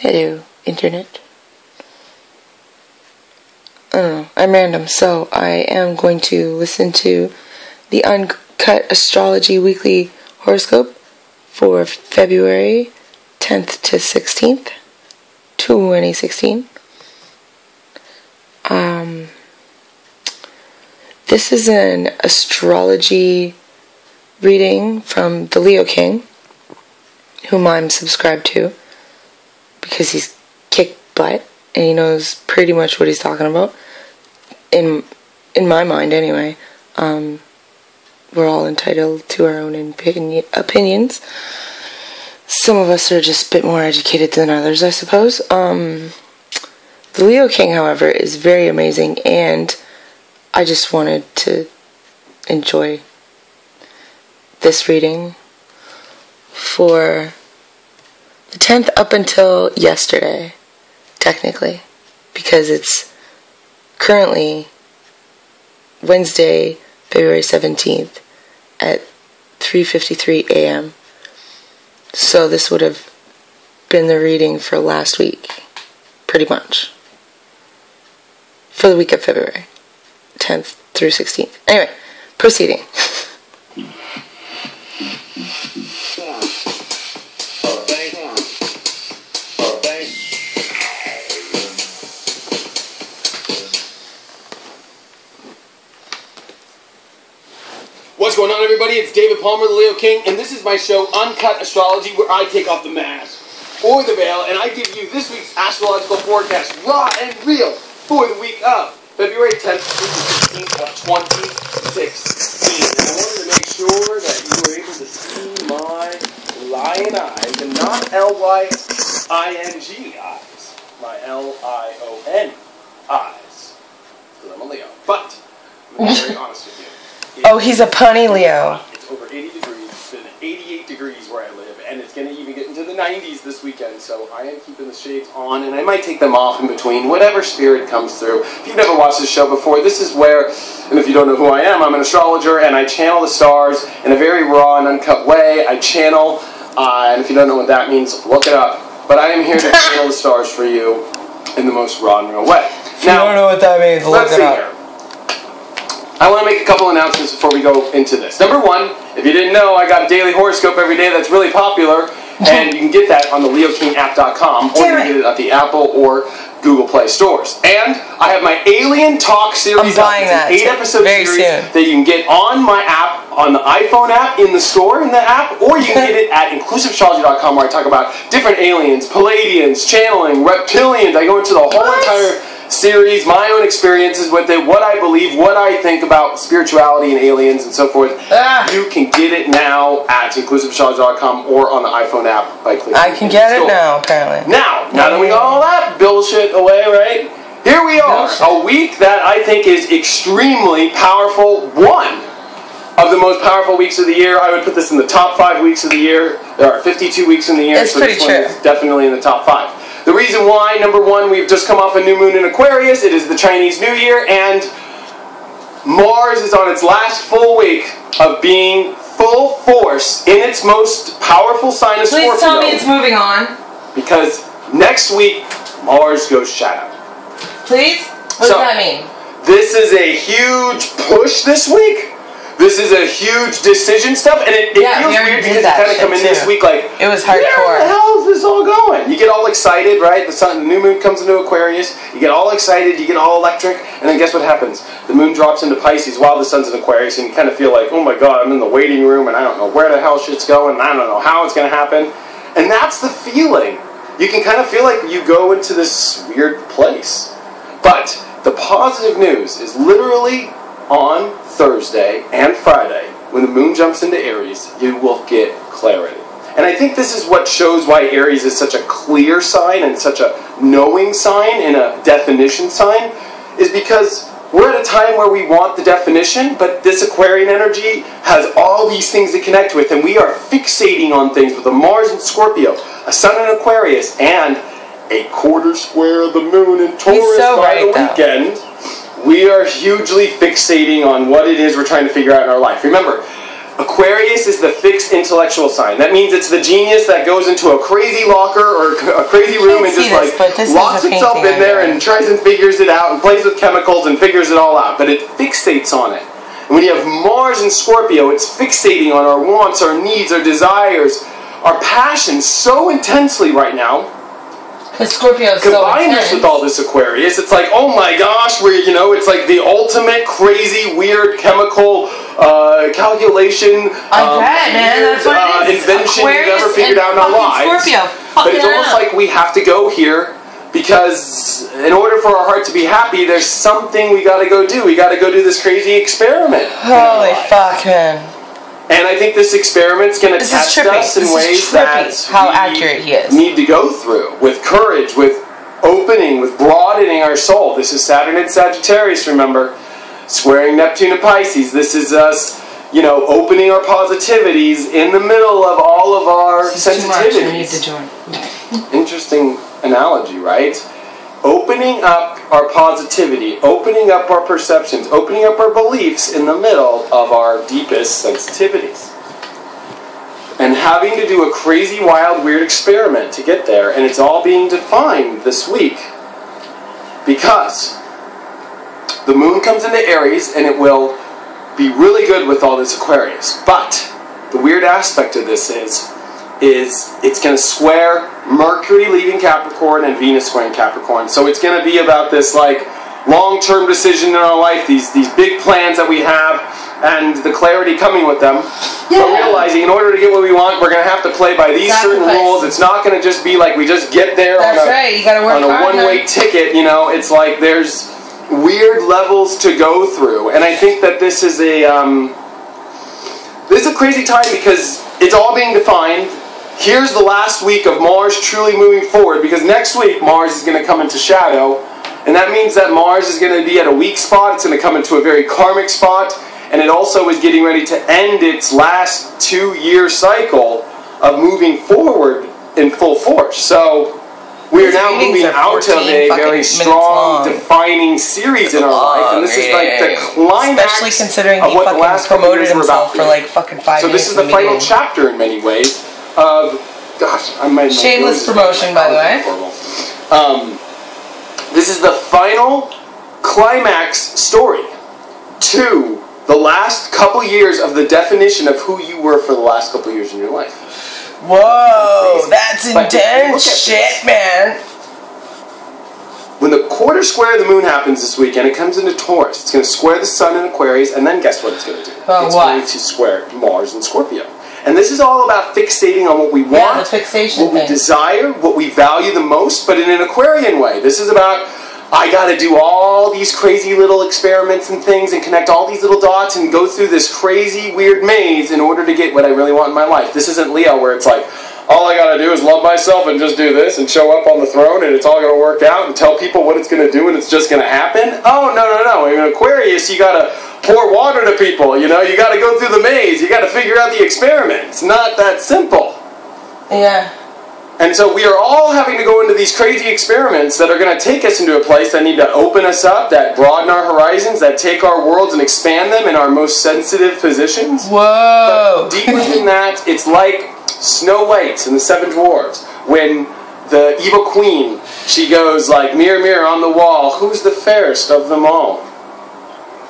Hello, Internet. I don't know, I'm random, so I am going to listen to the Uncut Astrology Weekly Horoscope for February 10th to 16th, 2016. This is an astrology reading from the Leo King, whom I'm subscribed to, because he's kicked butt, and he knows pretty much what he's talking about, in my mind anyway. We're all entitled to our own opinions. Some of us are just a bit more educated than others, I suppose. The Leo King, however, is very amazing, and I just wanted to enjoy this reading for the 10th up until yesterday, technically, because it's currently Wednesday, February 17th at 3:53 a.m. So this would have been the reading for last week, pretty much, for the week of February 10th through 16th. Anyway, proceeding. What's going on, everybody? It's David Palmer, the Leo King, and this is my show, Uncut Astrology, where I take off the mask or the veil, and I give you this week's astrological forecast, raw and real, for the week of February 10th through the 16th of 2016. And I wanted to make sure that you were able to see my lion eyes, and not L-Y-I-N-G eyes, my L-I-O-N eyes, because I'm a Leo. But, I'm going to be very honest with you. Oh, he's a punny Leo. It's over 80 degrees. It's been 88 degrees where I live, and it's going to even get into the 90s this weekend, so I am keeping the shades on, and I might take them off in between, whatever spirit comes through. If you've never watched this show before, this is where, and if you don't know who I am, I'm an astrologer, and I channel the stars in a very raw and uncut way. I channel, and if you don't know what that means, look it up. But I am here to channel the stars for you in the most raw and real way. If you don't know what that means, look it up. I want to make a couple announcements before we go into this. Number one, if you didn't know, I got a daily horoscope every day that's really popular, and you can get that on the leokinapp.com, or you can get it at the Apple or Google Play stores. And I have my Alien Talk series. I'm buying that. It's an 8-episode series that you can get on my app, on the iPhone app, in the store, in the app, or you can get it at inclusiveastrology.com, where I talk about different aliens, Palladians, channeling, reptilians. I go into the whole entire series, my own experiences with it, what I believe, what I think about spirituality and aliens and so forth. You can get it now at inclusiveastrology.com or on the iPhone app by clicking. I can get it now, apparently. Now that we got all that bullshit away, right? Here we are, a week that I think is extremely powerful. One of the most powerful weeks of the year. I would put this in the top 5 weeks of the year. There are 52 weeks in the year, it's pretty true. It's definitely in the top 5. The reason why, number one, we've just come off a new moon in Aquarius. It is the Chinese New Year, and Mars is on its last full week of being full force in its most powerful sign of Scorpio. Please tell me it's moving on. Because next week, Mars goes shadow. Please? What does that mean? This is a huge push this week. This is a huge decision stuff, and it feels weird because you kind of come in this week like, it was hardcore. Where the hell is this all going? You get all excited, right? The new moon comes into Aquarius. You get all excited. You get all electric, and then guess what happens? The moon drops into Pisces while the sun's in Aquarius, and you kind of feel like, oh my God, I'm in the waiting room, and I don't know where the hell shit's going, and I don't know how it's going to happen. And that's the feeling. You can kind of feel like you go into this weird place. But the positive news is literally on Thursday and Friday, when the moon jumps into Aries, you will get clarity. And I think this is what shows why Aries is such a clear sign and such a knowing sign and a definition sign, is because we're at a time where we want the definition, but this Aquarian energy has all these things to connect with, and we are fixating on things with a Mars in Scorpio, a Sun in Aquarius, and a quarter square of the moon in Taurus by the weekend. We are hugely fixating on what it is we're trying to figure out in our life. Remember, Aquarius is the fixed intellectual sign. That means it's the genius that goes into a crazy locker or a crazy room and just locks itself in there and tries and figures it out and plays with chemicals and figures it all out. But it fixates on it. And when you have Mars in Scorpio, it's fixating on our wants, our needs, our desires, our passions so intensely right now. Because Scorpio is combine this with all this Aquarius, it's like, oh my gosh, it's like the ultimate crazy, weird chemical calculation invention you've ever figured out in our lives. But it's almost like we have to go here because in order for our heart to be happy, there's something we got to go do. We got to go do this crazy experiment. Holy fuck, man. And I think this experiment's going to test us in ways that how accurate he is. Need to go through with courage, with opening, with broadening our soul. This is Saturn and Sagittarius, remember, squaring Neptune and Pisces. This is us, opening our positivities in the middle of all of our sensitivities. I need to join. Interesting analogy, right? Opening up our positivity, opening up our perceptions, opening up our beliefs in the middle of our deepest sensitivities. And having to do a crazy, wild, weird experiment to get there, and it's all being defined this week. Because the moon comes into Aries, and it will be really good with all this Aquarius. But the weird aspect of this is it's going to square Mercury leaving Capricorn and Venus squaring Capricorn. So it's going to be about this long-term decision in our life, these big plans that we have, and the clarity coming with them. Yeah. But realizing in order to get what we want, we're going to have to play by these certain rules. It's not going to just be like we just get there on a one-way ticket. It's like there's weird levels to go through. And I think that this is a crazy time because it's all being defined. Here's the last week of Mars truly moving forward, because next week Mars is going to come into shadow, and that means that Mars is going to be at a weak spot. It's going to come into a very karmic spot, and it also is getting ready to end its last 2-year cycle of moving forward in full force. So we are now moving out of a very strong, defining series in our life, and this is like the climax, especially considering of what the last couple years were about. For like fucking 5 so minutes. So this is the final chapter in many ways. I might shameless promotion, by the way. This is the final climax story to the last couple years of the definition of who you were for the last couple years in your life. Whoa, that's intense shit, man. When the quarter square of the moon happens this weekend, it comes into Taurus. It's going to square the sun in Aquarius, and then guess what it's going to do? It's going to square Mars in Scorpio. And this is all about fixating on what we want, what we desire, what we value the most, but in an Aquarian way. This is about, I got to do all these crazy little experiments and things and connect all these little dots and go through this crazy, weird maze in order to get what I really want in my life. This isn't Leo, where it's like, all I got to do is love myself and just do this and show up on the throne and it's all going to work out and tell people what it's going to do and it's just going to happen. Oh, no. In Aquarius, you got to pour water to people, you got to go through the maze, you got to figure out the experiment. It's not that simple. Yeah. And so we are all having to go into these crazy experiments that are going to take us into a place that need to open us up, that broaden our horizons, that take our worlds and expand them in our most sensitive positions. Whoa! But deeper than that, it's like Snow White and the Seven Dwarfs, when the evil queen, she goes like, mirror, mirror on the wall, who's the fairest of them all?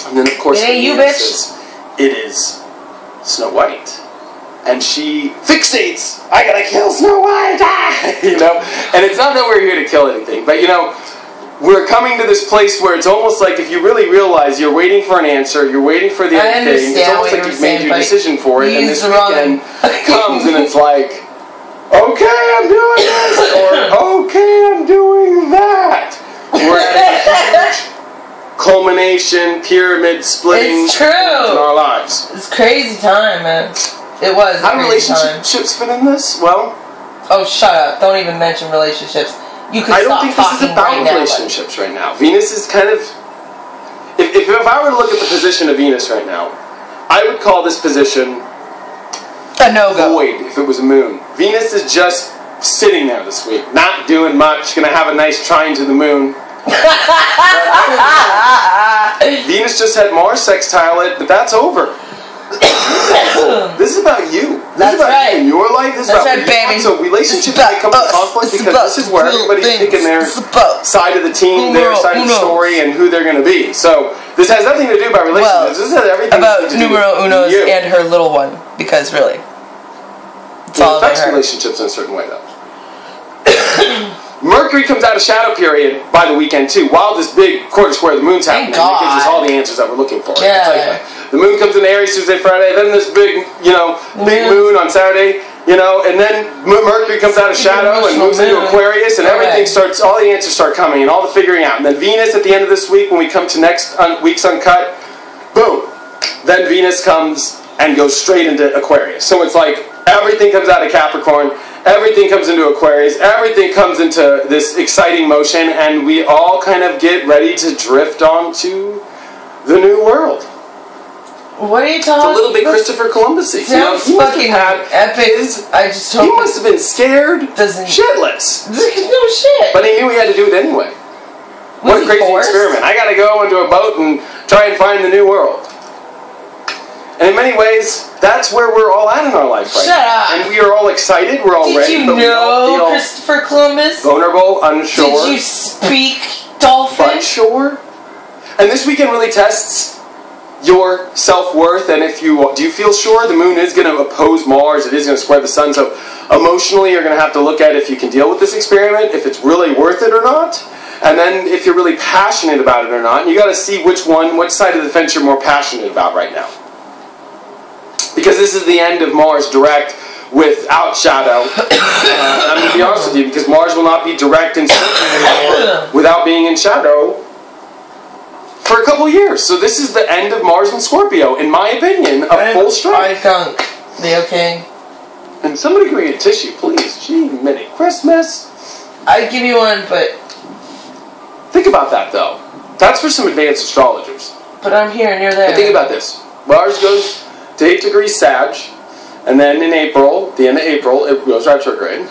And then of course it is Snow White. And she fixates, I gotta kill Snow White, And it's not that we're here to kill anything, but we're coming to this place where it's almost like if you really realize you're waiting for an answer, you're waiting for the end thing, it's almost like you've made your decision for it, and this weekend comes and it's like, okay, I'm doing this, or okay, I'm doing that. We're at a huge culmination, pyramid splitting in our lives. It's crazy time, man. It was. How do relationships fit in this? Well, oh, shut up! Don't even mention relationships. You could. I don't think this is about relationships right now. Venus is kind of. If I were to look at the position of Venus right now, I would call this position a no-go. Void. If it was a moon, Venus is just sitting there this week, not doing much. Going to have a nice trine to the moon. Venus just had Mars sextile it, but that's over. This is about you. This That's is about right. you in your life. This is That's about right, what you baby. want. So relationships It's might come to about conflict us. because this is where everybody's picking their side of the team, their side of the story, and who they're going to be. So this has nothing to do about relationships. This has everything about to do numero with unos you. and her little one, because really, it's It all about affects her. relationships in a certain way, though. Mercury comes out of shadow period by the weekend too. While this big quarter square of the moon's happening, Thank it gives us God. all the answers that we're looking for. Yeah. It's like the moon comes into Aries Tuesday, Friday, then this big, big moon on Saturday, and then Mercury comes out of shadow and moves into Aquarius, and everything starts. All the answers start coming, and all the figuring out. And then Venus at the end of this week, when we come to next week's Uncut, boom. Then Venus comes and goes straight into Aquarius. So it's like everything comes out of Capricorn. Everything comes into Aquarius, everything comes into this exciting motion, and we all kind of get ready to drift onto the new world. What are you talking It's about? a little bit Christopher Columbus-y. Sounds fucking epic. I just hope he must have been scared doesn't shitless. No shit. But he knew he had to do it anyway. What a crazy experiment. I gotta go into a boat and try and find the new world. And in many ways, that's where we're all at in our life right now. Shut up. And we are all excited, we're all ready, Did but you we all know feel Christopher Columbus? vulnerable, unsure. Did you speak dolphin? But sure. And this weekend really tests your self-worth, and do you feel sure? The moon is going to oppose Mars, it is going to square the sun, so emotionally you're going to have to look at if you can deal with this experiment, if it's really worth it or not, and then if you're really passionate about it or not, and you got to see which side of the fence you're more passionate about right now. Because this is the end of Mars direct without shadow. I'm going to be honest with you, because Mars will not be direct in Scorpio anymore without being in shadow for a couple years. So this is the end of Mars in Scorpio, in my opinion, of full strength. I think. Okay. And somebody give me a tissue, please. Gee, mini Christmas. I'd give you one, but... Think about that, though. That's for some advanced astrologers. But I'm here and you're there. And think about this. Mars goes to 8 degrees Sag, and then in April, the end of April, it goes retrograde.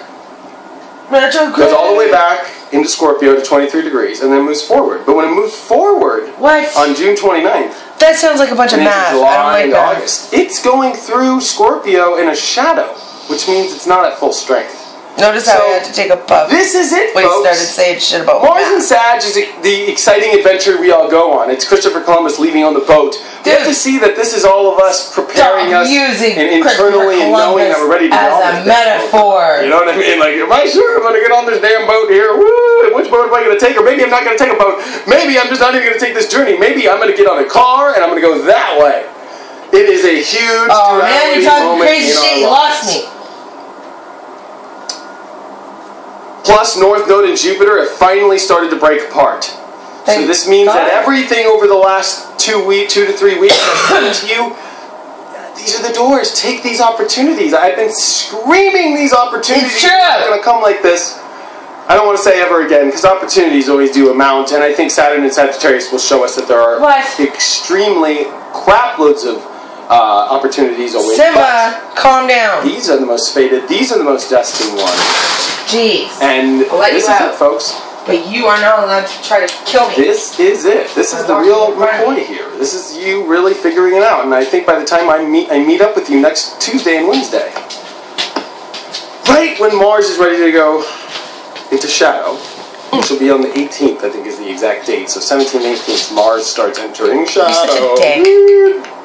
Goes all the way back into Scorpio to 23 degrees, and then moves forward. But when it moves forward on June 29th, that sounds like a bunch of math. July I don't like and that. August, it's going through Scorpio in a shadow, which means it's not at full strength. Notice how I had to take a puff. This is it, when folks. He started saying shit about Mars math. and Sag is the exciting adventure we all go on. It's Christopher Columbus leaving on the boat. You have to see that this is all of us preparing us and internally and knowing that we're ready to get on as a metaphor. You know what I mean? Like, am I sure I'm going to get on this damn boat here? Woo! And which boat am I going to take? Or maybe I'm not going to take a boat. Maybe I'm just not even going to take this journey. Maybe I'm going to get on a car and I'm going to go that way. It is a huge man, you're talking crazy shit. You lost me. Plus, North Node and Jupiter have finally started to break apart. So this means that everything over the last 2 to 3 weeks that's come to you, these are the doors. Take these opportunities. I've been screaming these opportunities. It's true. They're going to come like this. I don't want to say ever again, because opportunities always do amount, and I think Saturn and Sagittarius will show us that there are extremely crap loads of opportunities always. Simba, calm down. These are the most fated. These are the most destined ones. Jeez. And this is it, folks. But you are not allowed to try to kill me. This is it. This is the real McCoy here. This is you really figuring it out. And I think by the time I meet up with you next Tuesday and Wednesday, right when Mars is ready to go into shadow, which will be on the 18th, I think is the exact date. So 17th and 18th, Mars starts entering shadow. You're such a dick.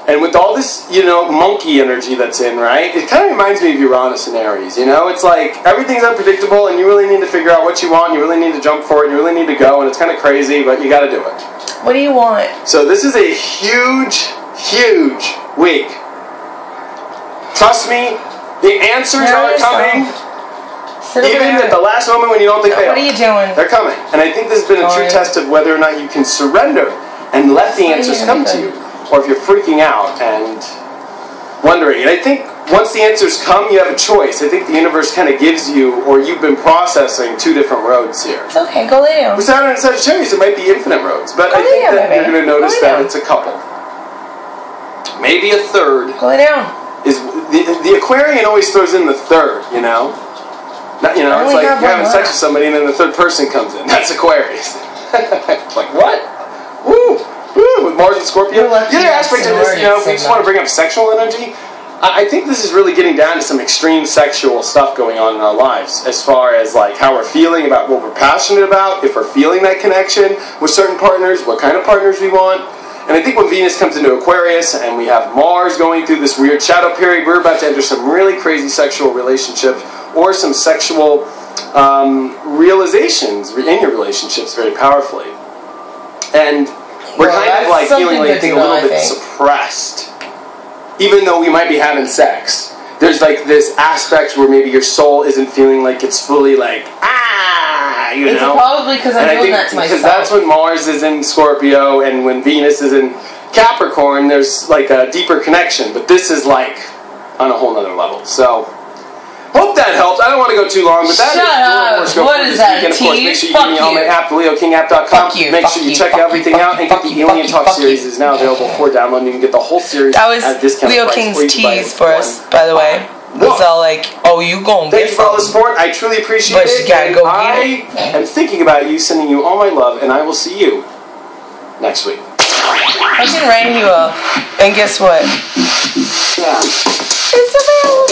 And with all this, monkey energy that's in, right? It kind of reminds me of Uranus and Aries, It's like everything's unpredictable and you really need to figure out what you want, you really need to jump for it, you really need to go, and it's kind of crazy, but you got to do it. What do you want? So this is a huge, huge week. Trust me, the answers are coming. Even at the last moment when you don't think they are. What are you doing? They're coming. And I think this has been a true test of whether or not you can surrender and let the answers come to you. Or if you're freaking out and wondering. And I think once the answers come, you have a choice. I think the universe kind of gives you, or you've been processing 2 different roads here. It's okay, go lay down. With Saturn and Sagittarius, it might be infinite roads. But I think that you're going to notice that it's a couple. Maybe a third. Go lay down. Is the Aquarian always throws in the third, Not, it's like you're having sex with somebody and then the third person comes in. That's Aquarius. Like, what? Woo! Woo, with Mars and Scorpio. We're lucky The other to have aspect of this, sorority if we just want to bring up sexual energy, I think this is really getting down to some extreme sexual stuff going on in our lives, as far as like how we're feeling about what we're passionate about, if we're feeling that connection with certain partners, what kind of partners we want. And I think when Venus comes into Aquarius and we have Mars going through this weird shadow period, we're about to enter some really crazy sexual relationships or some sexual realizations in your relationships very powerfully. And we're kind of like feeling like a little bit suppressed. Even though we might be having sex, there's like this aspect where maybe your soul isn't feeling like it's fully like, you know? It's probably because I'm doing that to myself. Because that's when Mars is in Scorpio and when Venus is in Capricorn, there's like a deeper connection. But this is like on a whole nother level. So, hope that helps. I don't want to go too long, but that Shut up. What is that, weekend. Of course, make sure you Fuck give me all my you. app, theleokingApp.com. Make sure you check everything out. And get the Alien Talk series is now available for download. You can get the whole series That was at a discount Leo price. King's tease for us, by the way. It was all like, oh, you gonna Thank get you for all the some. support. I truly appreciate But it. you gotta go I get am thinking about you, sending you all my love, and I will see you next week. I can write you up. And guess what? Yeah. It's available.